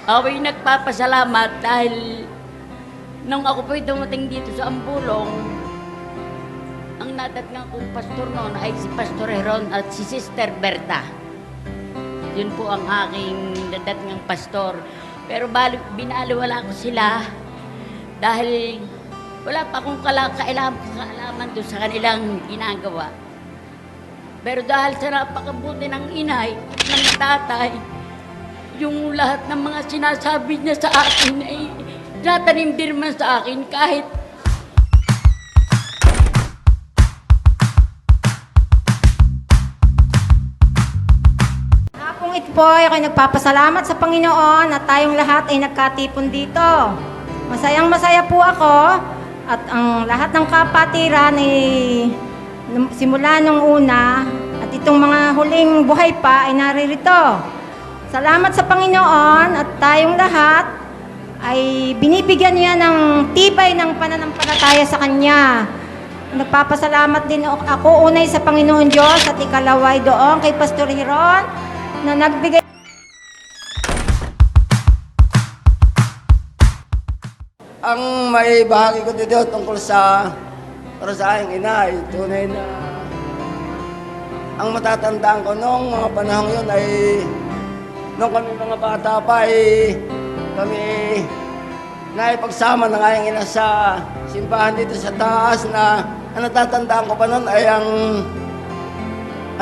Ako'y nagpapasalamat dahil nung ako po'y dumating dito sa Ambulong, ang nadatngan kong pastor noon ay si Pastor Heron at si Sister Berta. Yun po ang aking nadatngang pastor. Pero binaliwala ko sila dahil wala pa akong kaalaman doon sa kanilang ginagawa. Pero dahil sa napakabuti ng inay, ng tatay, yung lahat ng mga sinasabi niya sa akin ay natanim din naman sa akin kahit hapong ito po ay ako'y nagpapasalamat sa Panginoon at tayong lahat ay nagkatipon dito. Masayang masaya po ako at ang lahat ng kapatiran ay simula nung una at itong mga huling buhay pa ay naririto. Salamat sa Panginoon at tayong lahat ay binibigyan niya ng tibay ng pananampalataya sa Kanya. Nagpapasalamat din ako unay sa Panginoon Diyos at ikalaway doon kay Pastor Heron na nagbigay. Ang may bahagi ko dito tungkol sa para sa aking ina ay tunay na ang matatandaan ko noong mga panahon yun ay noong kami mga bata pa ay kami naipagsama ng aking ina sa simbahan dito sa taas na ang natatandaan ko pa noon ay ang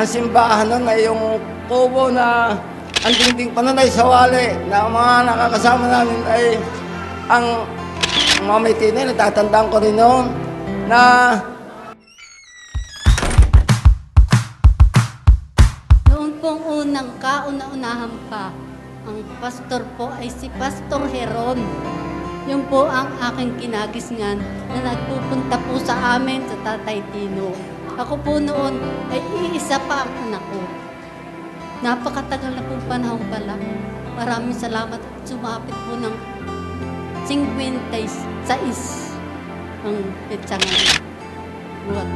simbahan noon ay yung kubo na ang dingding pa noon ay sawali na ang mga nakakasama namin ay ang mga may tinay, natatandaan ko rin noon na noon pong unang kauna-unahan pa, ang pastor po ay si Pastor Heron. Yun po ang aking kinagisngan na nagpupunta po sa amin sa Tatay Tino. Ako po noon ay iisa pa ang anak ko. Napakatagal na pong panahon pala. Maraming salamat at sumapit po ng 56 ang petsa ngayon. Buhat.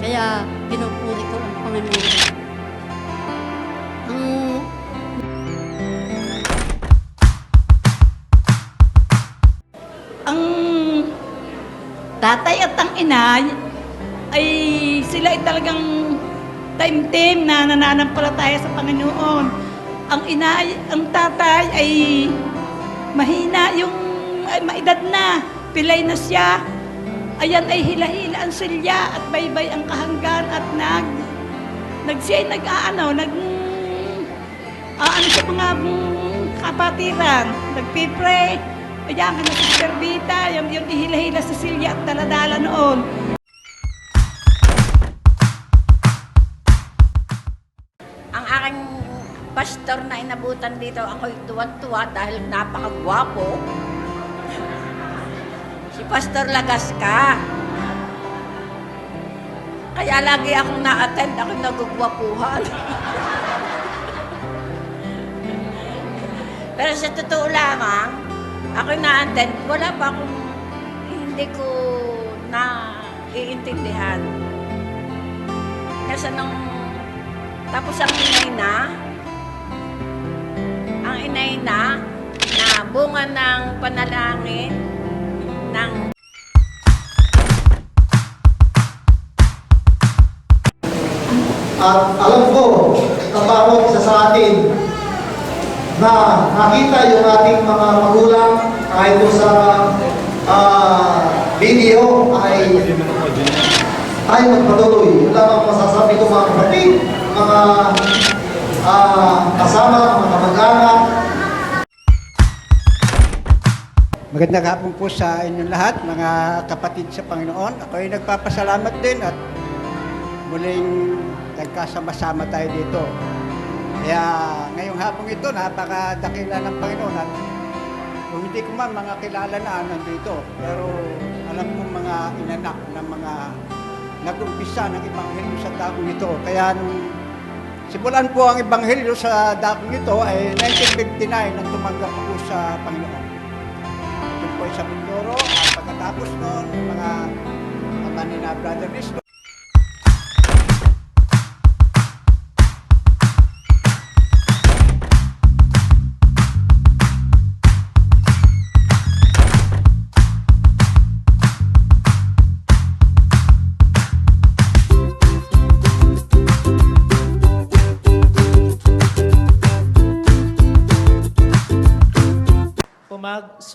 Kaya pinupuri ko ang Panginoon. Ang tatay at ang ina ay sila ay talagang time-team na nananampalataya sa Panginoon. Ang ina ay, ang tatay ay mahina yung ay maedad na, pilay na siya. Ayan ay hila-hila ang silya at baybay ang kahanggan at siya ay nag-aano sa mga kapatiran, nagpipray. Ayan ka na si Perbita, yung ihila-hila sa silya at daladala noon. Ang aking pastor na inabutan dito, ako'y tuwan-tuwa dahil napakagwapo. Si Pastor Lagasca. Kaya lagi akong na-attend, ako'y nagugwapuhan. Pero sa totoo lamang, ako'y na-attend, wala pa akong hindi ko naiintindihan. Kasi nung tapos ang inay na bunga ng panalangin ng at alam ko ang bawat isa sa atin na nakita yung ating mga magulang kahit po sa video ay magpatuloy. Yun lang ang masasabi ko mga kapatid, mga kasama, mga kamag-anak. Magandang hapon po sa inyong lahat, mga kapatid sa Panginoon. Ako ay nagpapasalamat din at muling nagkasama-sama tayo dito. Kaya ngayong hapong ito, napakadakila ng Panginoon at kung hindi ko man mga kilala na nandito, pero alam kong mga inanak ng mga nag-umpisa ng Ebanghelyo sa dakong ito. Kaya nung simulan po ang Ebanghelyo sa dakong ito ay 1959 nang tumanggap ako sa Panginoon. Ito po ay sa Mindoro at pagkatapos noon, mga ama ni na Brother Risto.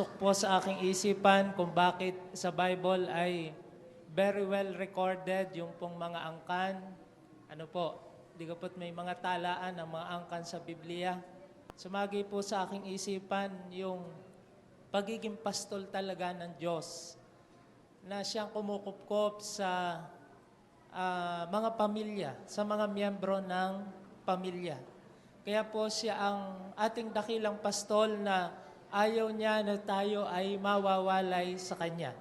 pumapasok po sa aking isipan kung bakit sa Bible ay very well recorded yung pong mga angkan. Ano po, di ko po't may mga talaan ng mga angkan sa Biblia. Sumagi po sa aking isipan yung pagiging pastol talaga ng Diyos na siyang kumukupkop sa mga pamilya, sa mga miyembro ng pamilya. Kaya po siya ang ating dakilang pastol na ayaw niya na tayo ay mawawalay sa Kanya.